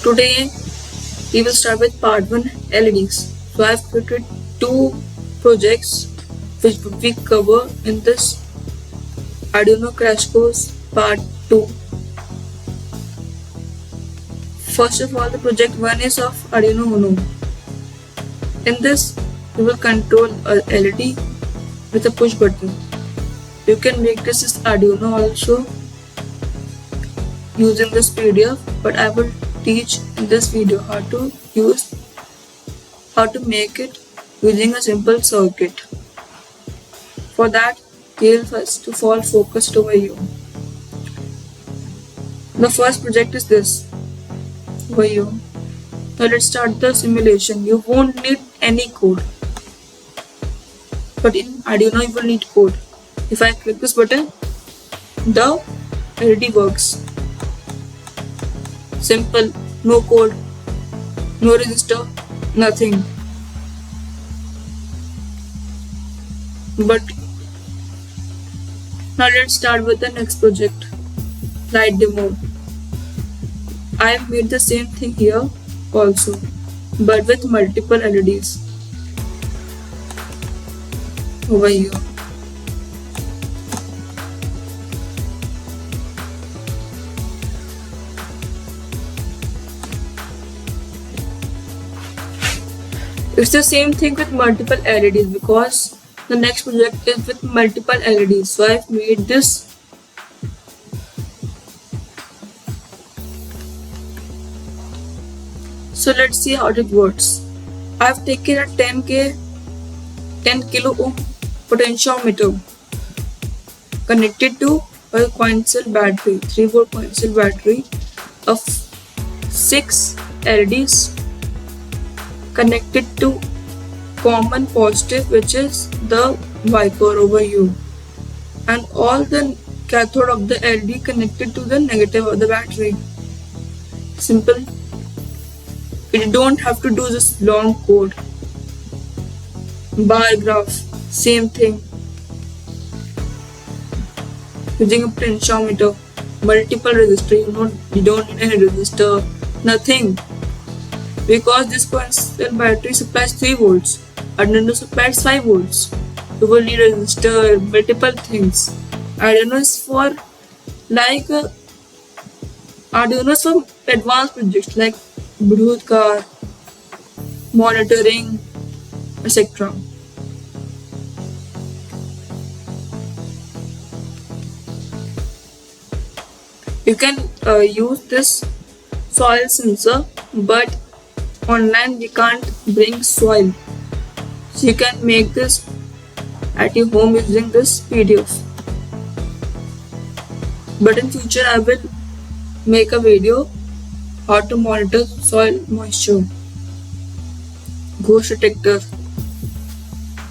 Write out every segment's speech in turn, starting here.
Today we will start with part 1 LEDs. So I have created two projects which we cover in this Arduino crash course part 2. First of all, the project 1 is of Arduino Uno. In this you will control a LED with a push button. You can make this as Arduino also using this PDF, but I will teach in this video how to make it using a simple circuit. For that, we will first of all focus over here. The first project is this over here. Now let's start the simulation. You won't need any code, but in Arduino you will need code. If I click this button, the LED works. Simple, no code, no resistor, nothing. But now let's start with the next project, light demo. I have made the same thing here also, but with multiple LEDs over here. It's the same thing with multiple LEDs because the next project is with multiple LEDs. So I've made this. So let's see how it works. I've taken a 10 kilo ohm potentiometer connected to a coin cell battery, 3-volt coin cell battery of 6 LEDs connected to common positive, which is the wiper over here, and all the cathode of the LED connected to the negative of the battery. Simple. You don't have to do this long code. Bar graph, same thing. Using a potentiometer, multiple resistor. You don't need any resistor, nothing. Because this coin cell battery supplies 3 volts, Arduino supplies 5 volts. You will need a resistor, multiple things. Arduino is for advanced projects like Bluetooth car, monitoring, etc. You can use this soil sensor, but online we can't bring soil, so you can make this at your home using this PDF. But in future I will make a video how to monitor soil moisture. Ghost detector.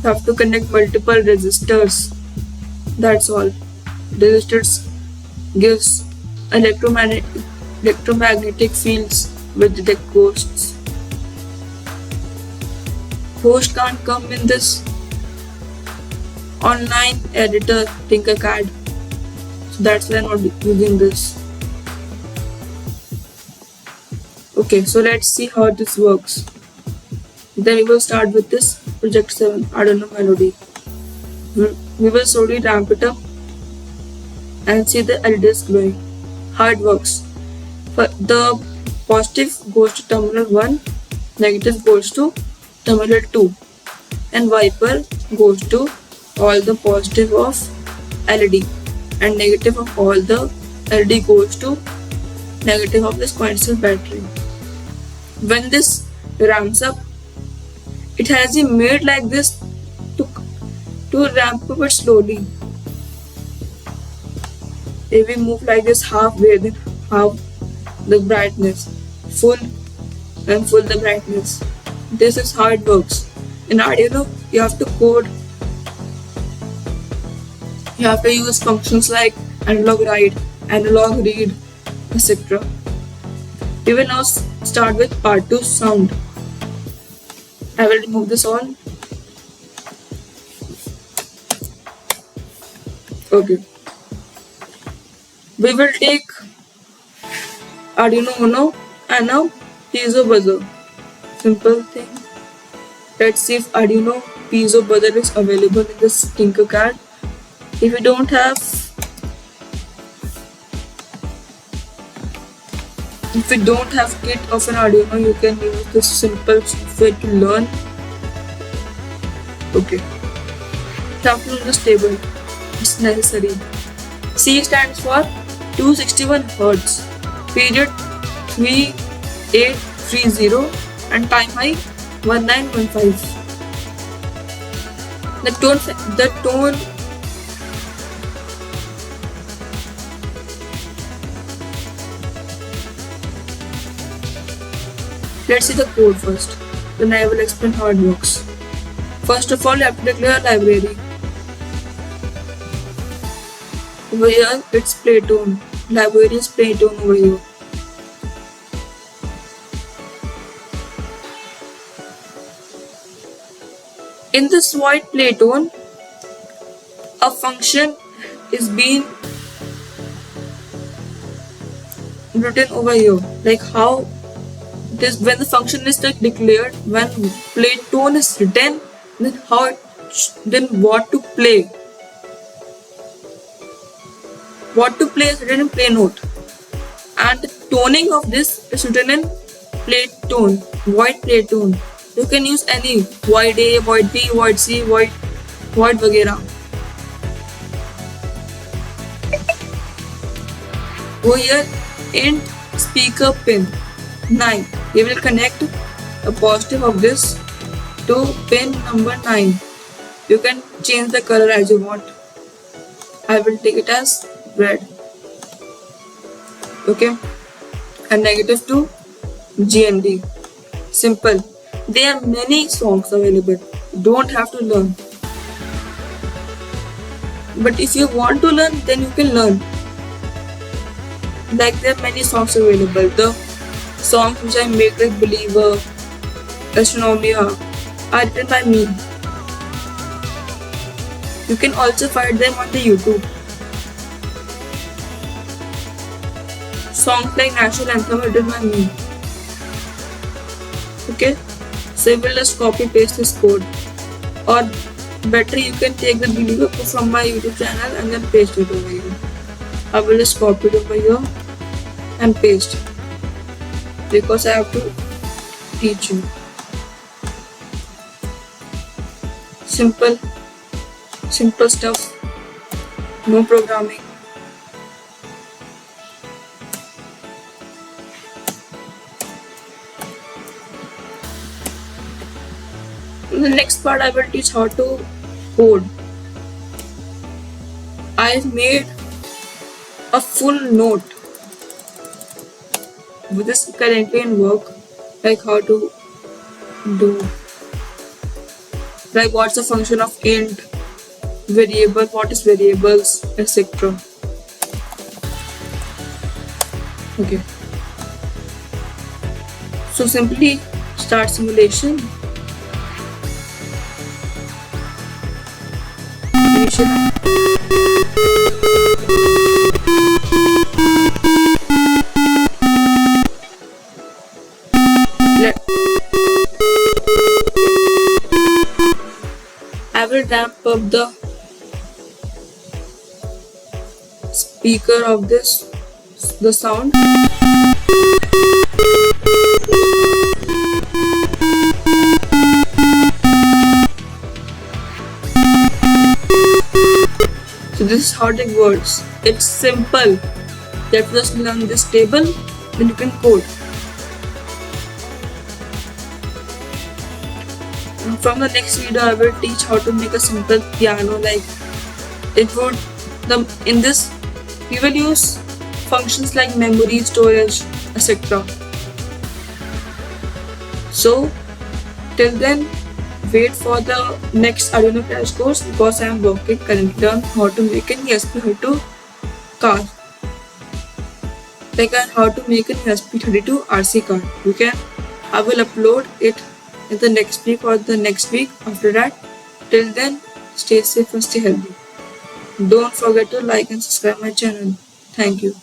You have to connect multiple resistors. That's all. Resistors gives electromagnetic fields which detect ghosts. Ghost can't come in this online editor Tinkercad, so that's why I'm not using this. Okay, so let's see how this works. Then we will start with this project 7 Arduino Melody. We will slowly ramp it up and see the LEDs glowing. How it works. The positive goes to terminal 1, negative goes to terminal 2, and wiper goes to all the positive of LED, and negative of all the LED goes to negative of this coin cell battery. When this ramps up, it has been made like this to ramp up it slowly. If we move like this halfway, then half the brightness, full and full the brightness. This is how it works. In Arduino, you have to code. You have to use functions like analog write, analog read, etc. We will now start with part 2, sound. I will remove this all. Okay. We will take Arduino Uno and now Piezo buzzer. Simple thing. Let's see if Arduino piezo buzzer is available in this Tinkercad. If you don't have kit of an Arduino, you can use this simple software to learn. Okay. Shuffle this table. It's necessary. C stands for 261 Hz. Period 3830 and time high 1915. The tone Let's see the code first. Then I will explain how it works. First of all, you have to declare a library. Over here, it's Playtone. Library is Playtone over here. In this void Playtone, a function is being written over here. Like how this, when the function is declared, when Playtone is written, then what to play. What to play is written in play note, and the toning of this is written in Playtone, void Playtone. You can use any void A, void B, void C, void वगैरह. Over here, int speaker pin 9. We will connect a positive of this to pin number 9. You can change the color as you want. I will take it as red. Okay. And negative to GND. Simple. There are many songs available. Don't have to learn. But if you want to learn, then you can learn. Like there are many songs available. The songs which I make, like Believer, Astronomia, are written by me. You can also find them on the YouTube. Songs like National Anthem are written by me. Okay, so you will just copy paste this code, or better you can take the Believer from my YouTube channel and then paste it over here. I will just copy it over here and paste, because I have to teach you. Simple stuff, no programming. In the next part, I will teach how to code. I've made a full note with this currently in work, like how to do, like what's the function of int, variable, what is variables, etc. Okay, so simply start simulation. I will ramp up the speaker of this, the sound. So this is how it works. It's simple. You have to just learn this table, then you can code. And from the next video, I will teach how to make a simple piano. Like in this, we will use functions like memory, storage, etc. So till then, wait for the next Arduino crash course, because I am working currently on how to make an ESP32 car. Like how to make an ESP32 RC car. I will upload it in the next week or the next week after that. Till then, stay safe and stay healthy. Don't forget to like and subscribe my channel. Thank you.